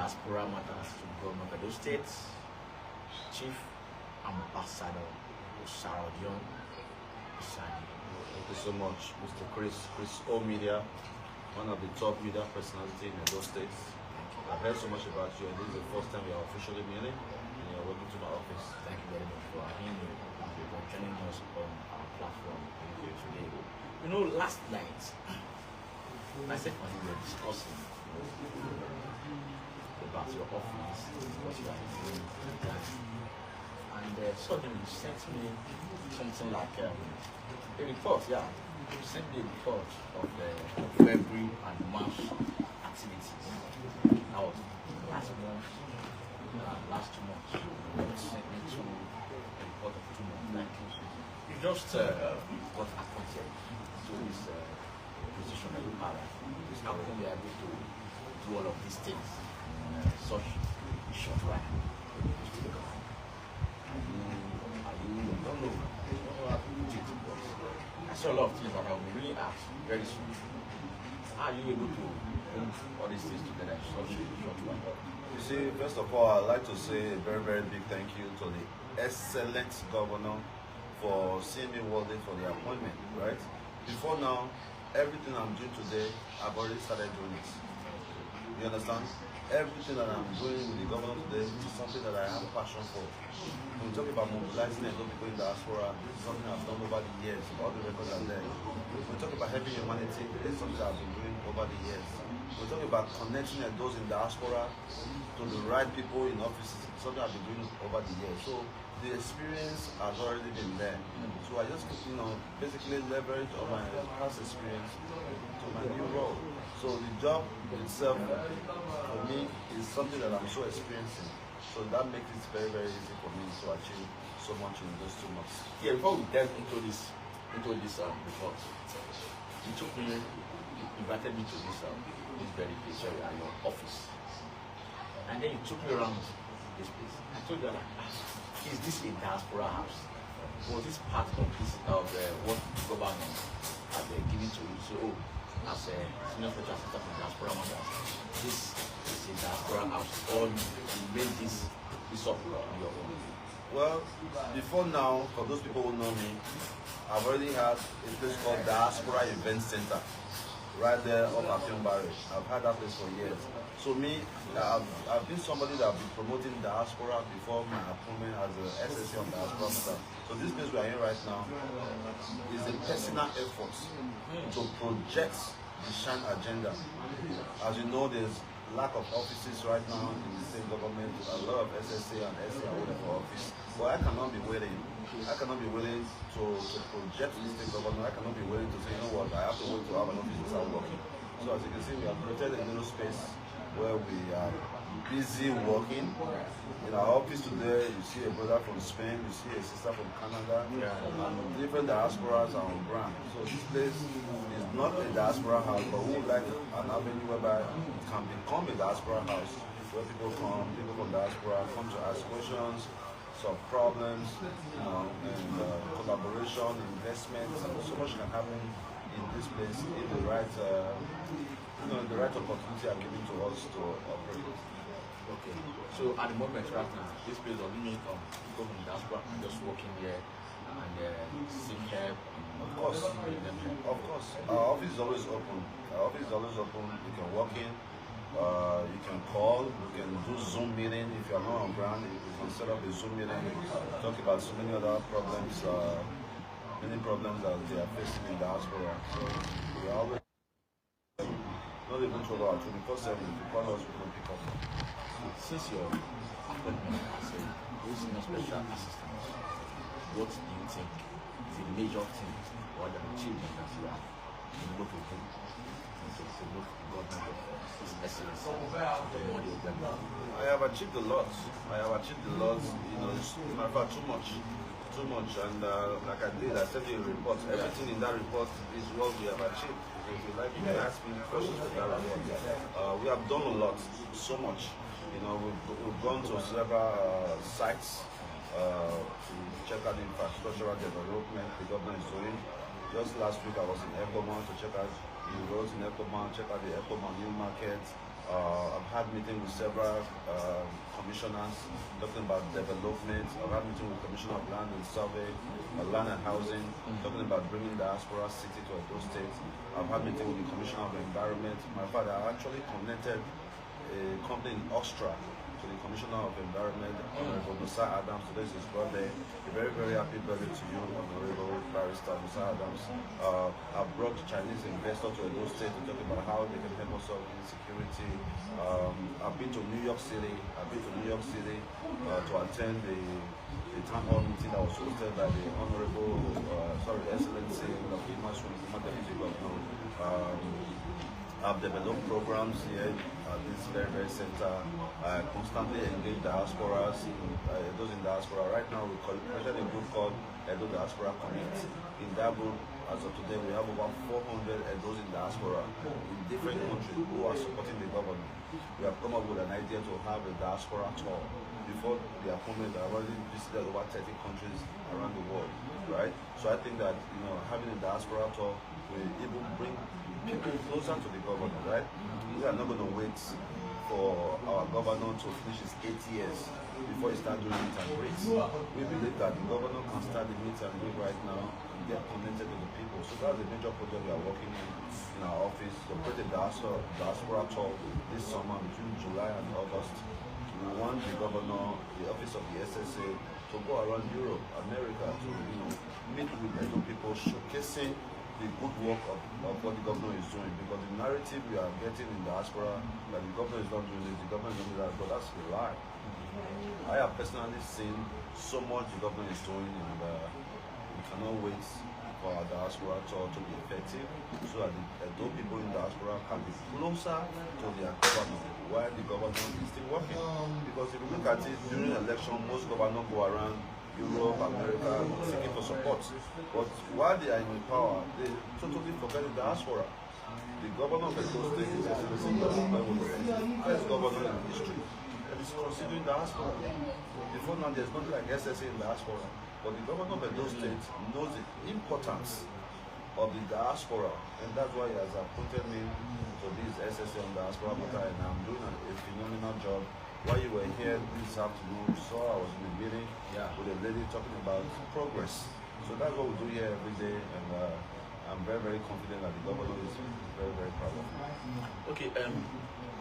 Diaspora Matters to Government of Edo State, Chief Ambassador Osarodion Isani. Thank you so much, Mr. Chris O Media, one of the top media personalities in Edo State. I've heard so much about you, and this is the first time we are officially meeting, and you're welcome to my office. Thank you very much for having me and for joining us on our platform here today. You know, last night, myself and you were discussing about your office, what you are doing, and suddenly you sent me something like a report, yeah. You sent me a report of the February and March activities. Now, last month, last 2 months, you sent me to a report of 2 months. Like, you just got appointed to this position that you have. How can you be able to do all of these things in such a short while? I don't know how to put it, but I saw a lot of things that I will really ask very soon. How are you able to bring all these things together in such a short while? You see, first of all, I'd like to say a very, very big thank you to the excellent governor for seeing me worthy for the appointment, right? Before now, everything I'm doing today, I've already started doing it. You understand? Everything that I'm doing with the governor today is something that I have a passion for. When we talk about mobilizing and people in the diaspora, this is something I've done over the years, all the records are there. When we talk about helping humanity, this is something that I've been doing over the years. When we talk about connecting those in diaspora to the right people in offices, it's something I've been doing over the years. So the experience has already been there. So I just, basically leverage on my past experience to my new role. So the job itself, for me, is something that I'm so experiencing. So that makes it very, very easy for me to achieve so much in those 2 months. Yeah, before we delve into this report, you invited me to this very place at your office, and then you took me around this place. I told you, is this a diaspora house? Was this part of this what government has given to you? So, as a senior special assistant for diaspora matters, this is a diaspora house, or you made this up on your own? Well, before now, for those people who know me, I've already had a place called Diaspora Event Center, right there off Afion Barrage. I've had that place for years. So me, I've been somebody that have been promoting diaspora before my appointment as a SSC on diaspora matter. So this place we are in right now is a personal effort to project the SHAN agenda. As you know, there's lack of offices right now in the state government. A lot of SSA and SA are waiting for office. But I cannot be waiting. I cannot be willing to project the state government. I cannot be willing to say, you know what, I have to wait to have an office to start working. So as you can see, we have created a little space where we are busy working. In our office today, you see a brother from Spain, you see a sister from Canada, and different diasporas are on ground. So this place is not a diaspora house, but we would like an avenue whereby it can become a diaspora house, where people from diaspora come to ask questions, solve problems, and collaboration, investments, and so much can happen in this place if the right, the right opportunity are given to us to operate. Okay. So at the moment right now, this place doesn't mean people from diaspora are just working here and seek help. Of course. Of course. Our office is always open. Our office is always open. You can walk in. You can call. You can do Zoom meeting. If you are not on ground, you can set up a Zoom meeting. Talk about so many other problems. Many problems that they are facing in diaspora. So we are always not even through our 24/7. If you call us, we will pick up. Since your appointment as a senior special assistant, what do you think is the major thing or the achievement that you have been able to do to promote the government of His Excellency, the money of them? I have achieved a lot. It's in fact too much. And like I did, I sent you a report. Everything in that report is what we have achieved. If you like, you can ask me questions for that report. We have done a lot, so much. We've gone to several sites to check out the infrastructural development the government is doing. Just last week I was in Ecoman to check out the roads in Ecoman, check out the Ecoman new market, I've had meetings with several commissioners talking about development. I've had meetings with Commissioner of Land and Survey, Land and Housing, talking about bringing diaspora city to Edo State. I've had meetings with the Commissioner of Environment. My father actually connected a company in Austria to the Commissioner of Environment, Honorable Musa Adams. Today is his birthday. A very, very happy birthday to you, Honorable Barrister Musa Adams. I've brought Chinese investors to Edo State to talk about how they can help us solve insecurity. I've been to New York City. To attend the town hall meeting that was hosted by the Honorable, Excellency of Ima Deputy Governor. I've developed programs here at this very center. I constantly engage diasporas, those in diaspora. Right now, we created a group called Edo Diaspora Connect. In that group, as of today, we have over 400 Edos in diaspora in different countries who are supporting the government. We have come up with an idea to have a diaspora tour. Before the appointment, I've already visited over 30 countries around the world, right? So I think that, having a diaspora tour will even bring people closer to the governor, right? We are not going to wait for our governor to finish his 8 years before he starts doing meet and greets. We believe that the governor can start the meet and greet right now and get connected with the people. So that's a major project we are working in our office. To create a diaspora tour this summer between July and August. We want the governor, the office of the SSA, to go around Europe, America, to meet with Edo people, showcasing the good work of what the governor is doing. Because the narrative we are getting in diaspora that the governor is not doing this, the governor is not doing that, but that's a lie. I have personally seen so much the governor is doing, and we cannot wait for our diaspora tour to be effective, so that the Edo people in diaspora can be closer to their governor while the governor is still working. Because if you look at it, during election, most governors go around Europe, America, seeking for support. But while they are in power, they totally forget the diaspora. The governor of Edo State is the first governor in history that is considering diaspora. Before now, there's nothing like SSA in diaspora. But the governor of Edo State knows the importance of the diaspora, and that's why he has appointed me to this SSA on diaspora matter, and I'm doing a phenomenal job. While you were here this afternoon, you saw I was in a meeting with a lady talking about progress. So that's what we do here every day, and I'm very, very confident that the governor is very, very proud of me. Okay,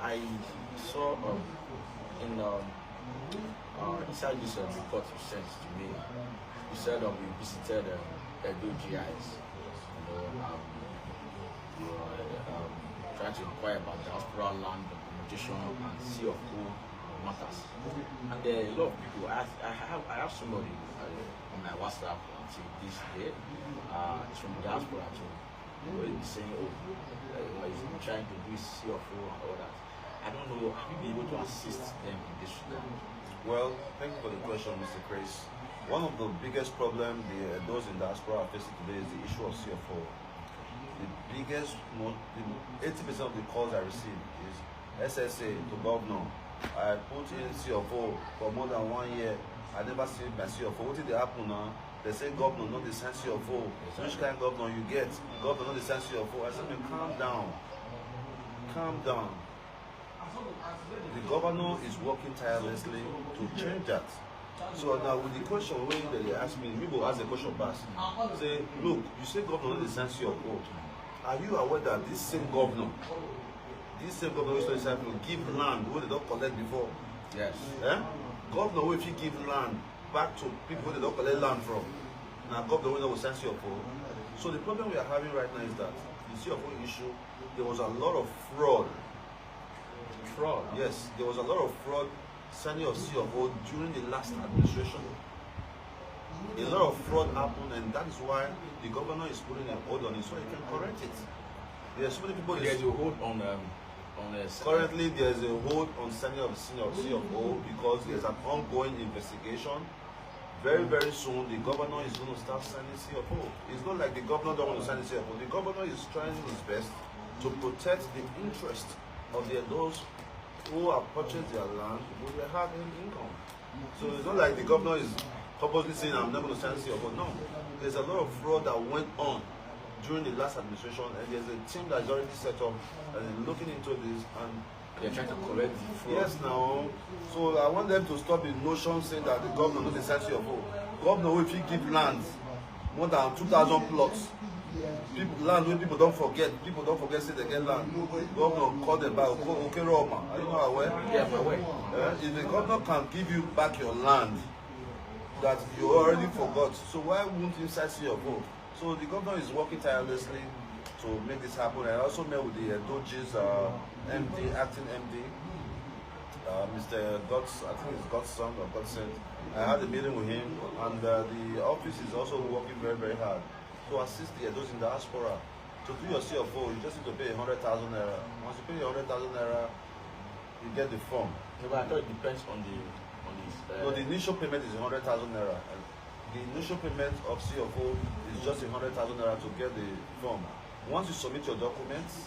I saw inside this report you sent to me, you said you visited Edo GIs. You were trying to inquire about diaspora land documentation and C of O matters. And there are a lot of people. I have somebody on my WhatsApp until this day. It's from diaspora too. He's saying, he's trying to do C of O and all that. I don't know, have you been able to assist them in this regard? Well, thank you for the question, Mr. Chris. One of the biggest problems those in diaspora are facing today is the issue of CFO. The biggest, 80% of the calls I receive is SSA to governor. I put in CFO for more than 1 year. I never see my CFO. What did they happen now? They say governor, not the sign CFO. Which kind of governor you get? Governor, not the sign CFO. I said, man, calm down. Calm down. The governor is working tirelessly to change that. So now with the question when they ask me, people ask the question back. Say, look, you say governor not the sense of vote. Are you aware that this same governor is going to give land where they don't collect before? Yes. Governor, if you give land back to people they don't collect land from, now governor will sense your vote. So the problem we are having right now is that the CFO issue, there was a lot of fraud. Yes, there was a lot of fraud signing of CFO during the last administration. A lot of fraud happened, and that is why the governor is putting a hold on it so he can correct it. There are so many people. There's a hold on currently there's a hold on signing of CFO because there's an ongoing investigation. Very, very soon the governor is going to start signing CFO. It's not like the governor don't want to sign the CFO. The governor is trying his best to protect the interest of those who have purchased their land with their hard-earned income. So it's not like the governor is purposely saying, I'm not going to sign CFO. No. There's a lot of fraud that went on during the last administration, and there's a team that's already set up and looking into this, and They're trying to correct the fraud. Yes, now. So I want them to stop the notion saying that the governor knows the size of your vote. Governor, if he give land, more than 2,000 plots, people land where people don't forget say they get land. Governor call them back. Okay, Roma, are you not aware? Yeah, I'm aware. If the governor can give you back your land that you already forgot, so why won't you see your vote? So the governor is working tirelessly to make this happen. I also met with the Doge's MD, acting MD, Mr. God's, I think it's Godson or Godson. I had a meeting with him, and the office is also working very, very hard to assist the those in diaspora. To do your CFO, you just need to pay 100,000 naira. Once you pay 100,000 naira, you get the form. No, but I thought it depends on the No, the initial payment is 100,000 naira. And the initial payment of CFO is just 100,000 naira to get the form. Once you submit your documents,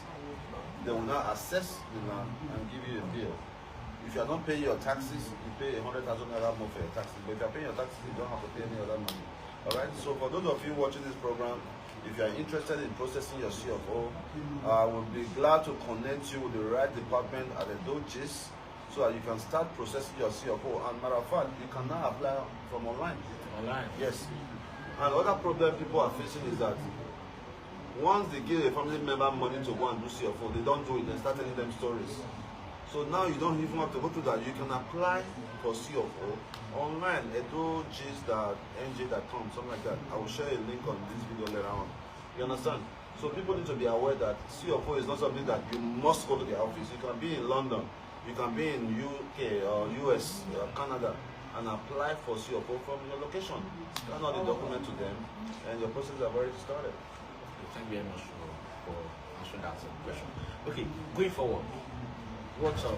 they will now assess the land and give you a bill. If you are not paying your taxes, you pay 100,000 naira more for your taxes. But if you are paying your taxes, you don't have to pay any other money. Alright, so for those of you watching this program, if you are interested in processing your CFO, I will be glad to connect you with the right department at the Doges so that you can start processing your CFO. And matter of fact, you can now apply from online. online. Yes. And other problem people are facing is that once they give a family member money to go and do CFO, they don't do it. They start telling them stories. So now you don't even have to go through that. You can apply for CFO online, edogis.nj.com, something like that. I will share a link on this video later on. You understand? So people need to be aware that CFO is not something that you must go to the office. You can be in London, you can be in UK or US or Canada and apply for CFO from your location. Scan out the document to them and your process have already started. Thank you very much for answering that question. Okay, going forward, what do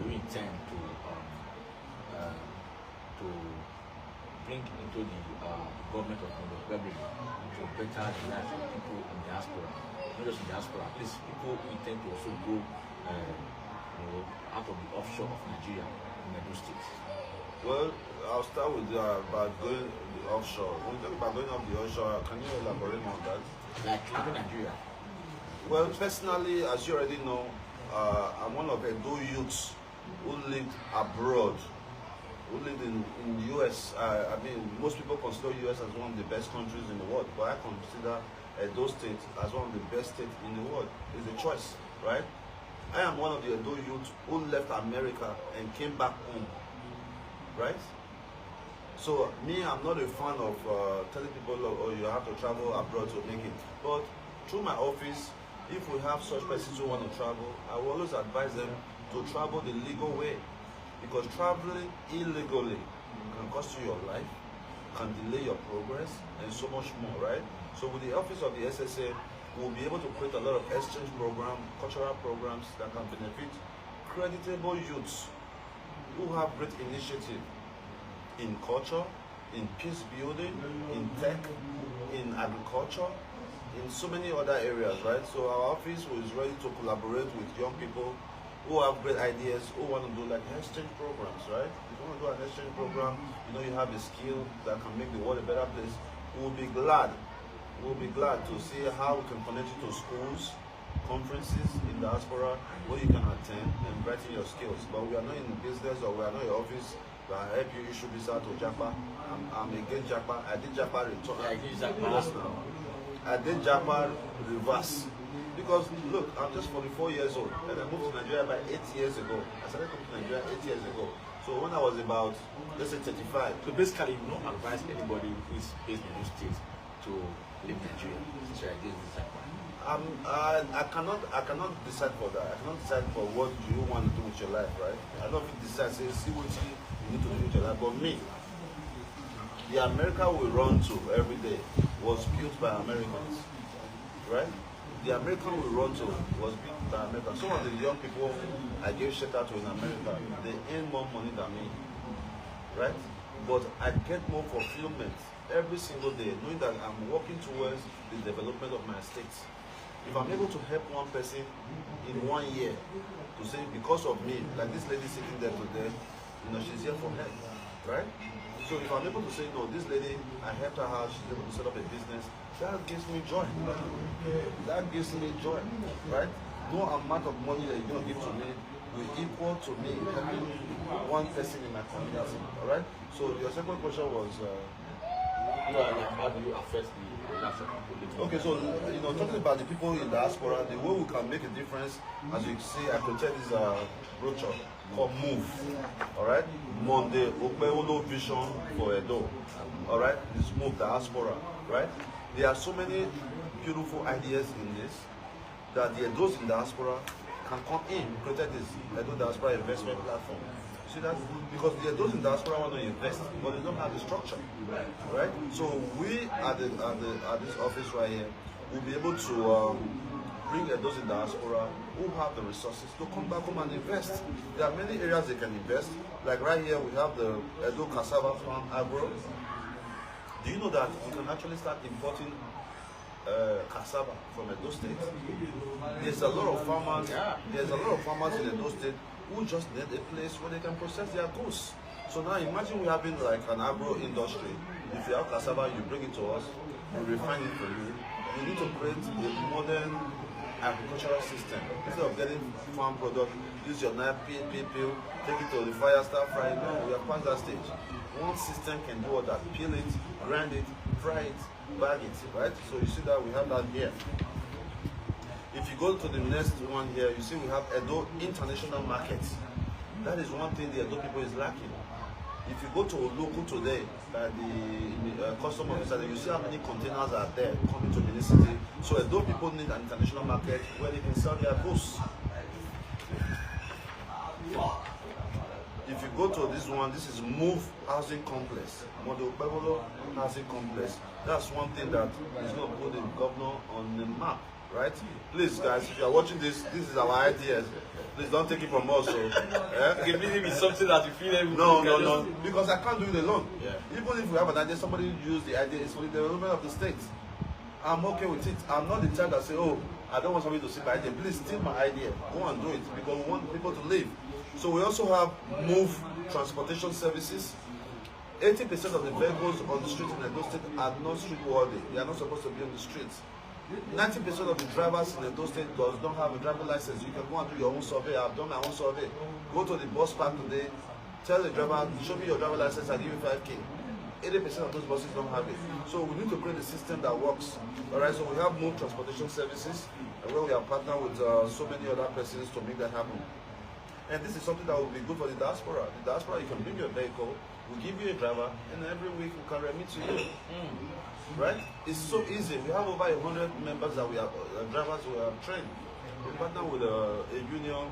we intend to bring into the government of Zimbabwe to better the lives of people in diaspora, not just in diaspora, at least people who intend to also go out of the offshore of Nigeria in Edo State? Well, I'll start with about going the offshore. When you talk about going up the offshore, can you elaborate on that? Like leaving Nigeria. Well, personally, as you already know, I'm one of Edo youths who lived abroad, who lived in US. I mean, most people consider US as one of the best countries in the world, but I consider Edo State as one of the best states in the world. It's a choice, right? I am one of the Edo youths who left America and came back home, right? So me, I'm not a fan of telling people, oh, you have to travel abroad to make it. But through my office, if we have such persons who want to travel, I will always advise them to travel the legal way. Because traveling illegally can cost you your life, can delay your progress, and so much more, right? So with the office of the SSA, we'll be able to create a lot of exchange programs, cultural programs that can benefit creditable youths who have great initiative in culture, in peace building, in tech, in agriculture, in so many other areas, right? So our office is ready to collaborate with young people who have great ideas, who want to do like exchange programs, right? If you want to do an exchange program, you know you have a skill that can make the world a better place, we'll be glad to see how we can connect you to schools, conferences in diaspora where you can attend and brighten your skills. But we are not in business, or we are not in office that help you issue visa to Japa. I'm against Japa. I did Japa return. Yeah, I did Japa. Yes, now. I did Japa reverse. Because look, I'm just 44 years old and I moved to Nigeria about 8 years ago. I started coming to Nigeria 8 years ago. So when I was about, let's say 35. So basically, you don't advise anybody who is based in those states to leave Nigeria. So I guess this is I cannot decide for that. I cannot decide for what you want to do with your life, right? I don't decide, say, see what you need to do with your life. But me, the America we run to every day was built by Americans, right? The American we run to was built by Americans. Some of the young people I gave shelter to in America, they earn more money than me, right? But I get more fulfillment every single day, knowing that I'm working towards the development of my state. If I'm able to help one person in 1 year to say because of me, like this lady sitting there today, you know, she's here for help, right? So if I'm able to say, no, this lady, I helped her out, she's able to set up a business, that gives me joy. That gives me joy, right? No amount of money that you're going to give to me will equal to me helping one person in my community. All right. So your second question was. How do you affect the national political? Okay, so talking about the people in diaspora, the way we can make a difference, as you see, I could tell this brochure called Move. All right, Monday Opeolo Vision for Edo. All right, this Move diaspora. Right, there are so many beautiful ideas in this that the Edos in diaspora can come in. Created this Edo diaspora investment platform. See that? Because those in diaspora want to invest, but they don't have the structure, right? So we at this office right here will be able to bring those in diaspora who have the resources to come back home and invest. There are many areas they can invest. Like right here, we have the Edo Cassava Farm Agro. Do you know that you can actually start importing cassava from Edo State? There's a lot of farmers. There's a lot of farmers in Edo State who just need a place where they can process their goods. So now imagine we having like an agro industry. If you have cassava, you bring it to us, we refine it for you. You need to create a modern agricultural system. Instead of getting farm product, use your knife, peel, take it to the fire, start frying. No, we are past that stage. One system can do all that. Peel it, grind it, fry it, bag it, right? So you see that we have that here. If you go to the next one here, you see we have Edo International Markets. That is one thing the Edo people is lacking. If you go to local today, the custom officer, you see how many containers are there coming to the city. So Edo people need an international market where they can sell their goods. If you go to this one, this is Move Housing Complex, Model Pebolo Housing Complex. That's one thing that is not put the governor on the map. Right? Please, guys, if you are watching this, this is our ideas. Please don't take it from us. So, Give me something that you feel able No. Because I can't do it alone. Yeah. Even if we have an idea, somebody use the idea, it's for the development of the state. I'm okay with it. I'm not the type that say, oh, I don't want somebody to see my idea. Please steal my idea. Go and do it because we want people to live. So we also have Move Transportation Services. 80% of the vehicles on the street in Edo State are not street worthy. They are not supposed to be on the streets. 90% of the drivers in Edo State don't have a driver license. You can go and do your own survey. I've done my own survey. Go to the bus park today, tell the driver, show me your driver license, I'll give you 5K. 80% of those buses don't have it. So we need to create a system that works. Alright, so we have Move Transportation Services, where we are partnered with so many other persons to make that happen. And this is something that will be good for the diaspora. The diaspora, you can bring your vehicle, we'll give you a driver, and every week we can remit to you. Right? It's so easy. We have over 100 members that we have, drivers who are trained. We partner with a union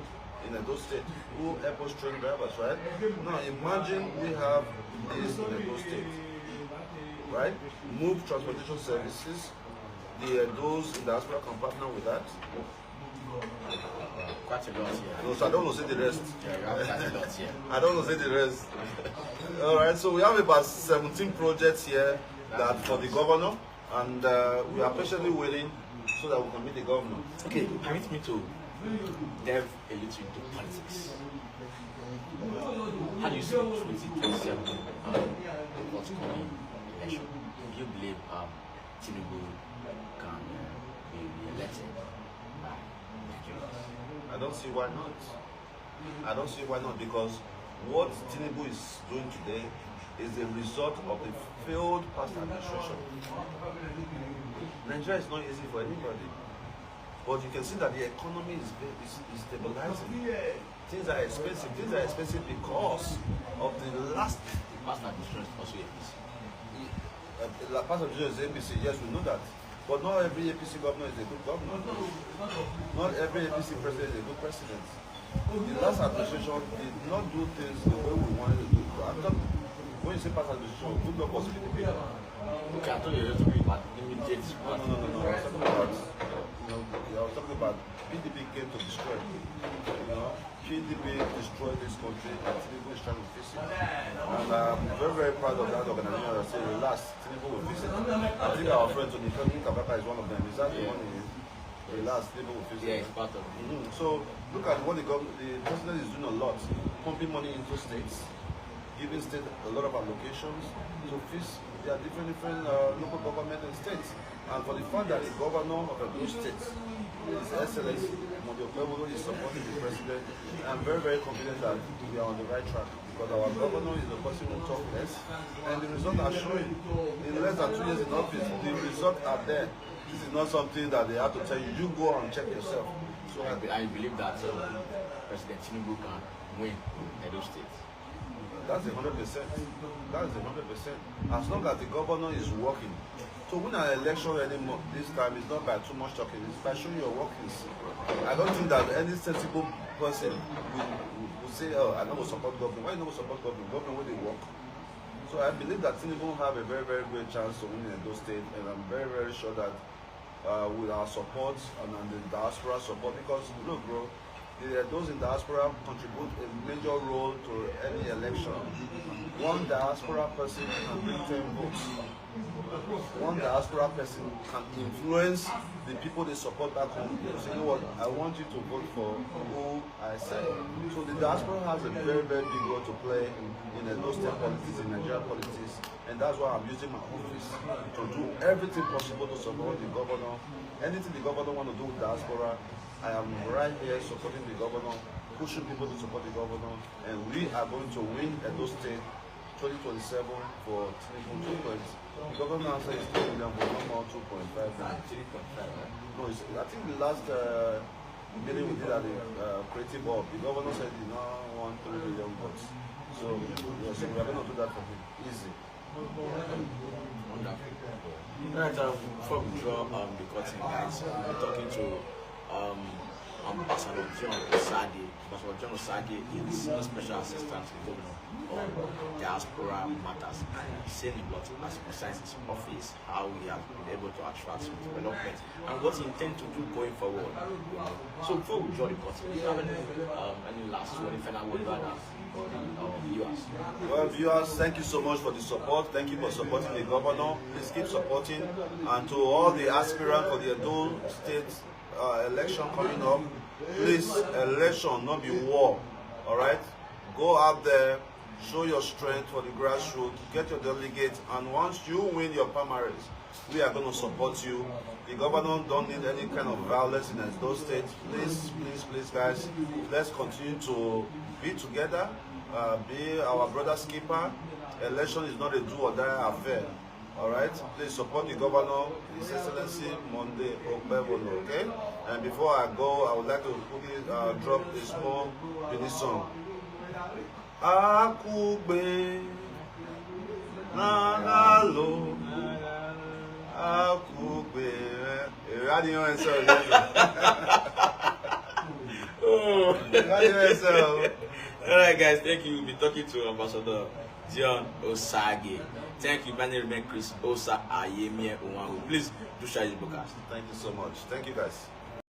in Edo State who help us train drivers, right? Now imagine we have this in Edo State, right? Move Transportation Services. Those in diaspora can partner with that. Quite a lot here. No, so I don't want to say the rest. Yeah, you have quite a lot here. I don't want to say the rest. Alright, so we have about 17 projects here that for the governor, and we are patiently waiting so that we can meet the governor. Okay, permit me to delve a little into politics. How do you see 2027 forthcoming election? Do you believe Tinubu can be re-elected by Nigerians? I don't see why not. I don't see why not, because what Tinubu is doing today is a result of the failed past administration. Nigeria is not easy for anybody, but you can see that the economy is stabilizing. Things are expensive. Things are expensive because of the past administration also APC. The past administration is APC. Yes, we know that. But not every APC governor is a good governor. Not every APC president is a good president. The last administration did not do things the way we wanted to do. When you say past administration, good luck was PDP. Okay, I thought you were talking about immediate. No. I was talking about PDP came to destroy. PDP destroyed this country, and Tinubu is trying to fix it. And I'm very, very proud of that organization. I say, relax, Tinubu will fix it. I think our friend Tony Kabaka is one of them. Is that the one? Relax, Tinubu will fix it. Yeah, it's part of it. So look at what the president is doing a lot, pumping money into states. giving state a lot of allocations to fix their different local government and states. And for the fact that the governor of Edo State, His Excellency Monday Okpebholo, is supporting the president, I'm very, very confident that we are on the right track, because our governor is the person who talks less, and the results are showing. In less than 2 years in office, the results are there. This is not something that they have to tell you. You go and check yourself. So I believe that President Tinubu can win Edo State. That's 100%. That's 100%. As long as the governor is working. To win an election anymore this time is not by too much talking, it's by showing your workings. I don't think that any sensible person will say, oh, I don't support government. Why don't support government? Government where they work. So I believe that Tinubu will have a very, very great chance to win Edo State, and I'm very, very sure that with our support and the diaspora support, because look, bro, those in diaspora contribute a major role to any election. One diaspora person can bring 10 votes. One diaspora person can influence the people they support back home. They say, you know what, I want you to vote for who I say. So the diaspora has a very, very big role to play in Edo State politics, in Nigerian politics, and that's why I'm using my office to do everything possible to support the governor. Anything the governor wants to do with diaspora, I am right here supporting the governor, pushing people to support the governor, and we are going to win Edo State 2027 for Tinubu. The governor said it's 3 million, but no more 2.5. 3.5. No, I think the last meeting we did at the Creative Hub, the governor said he now want 3 million votes. So, yeah, so we are going to do that for him. Easy. Wonderful. Right, before we draw the curtain, guys, we're talking to Ambassador John Osage. Ambassador John Osage is a special assistant to the governor on diaspora matters. He's saying a lot as besides his office, how he has been able to attract development and what he intends to do going forward. So before we draw the curtain, do you have any last word, any final word about our viewers? Well, viewers, thank you so much for the support. Thank you for supporting the governor. Please keep supporting. And to all the aspirants for the Edo State election coming up, please, election, not be war. All right, go out there, show your strength for the grassroots, get your delegates, and once you win your primaries, we are going to support you. The governor don't need any kind of violence in Edo State. Please, please, please, guys, let's continue to be together, be our brother's keeper. Election is not a do or die affair. All right, please support the governor, His Excellency Monday Okpebholo, okay? And before I go, I would like to quickly drop a small mini song. Akugbe Nagalo Akugbe. Radio yourself. Radio yourself. All right, guys, thank you. We'll be talking to Ambassador John Osage. Thank you. My name is Chris Osa Ayemie Onwahu. Please do share this podcast. Thank you so much. Thank you, guys.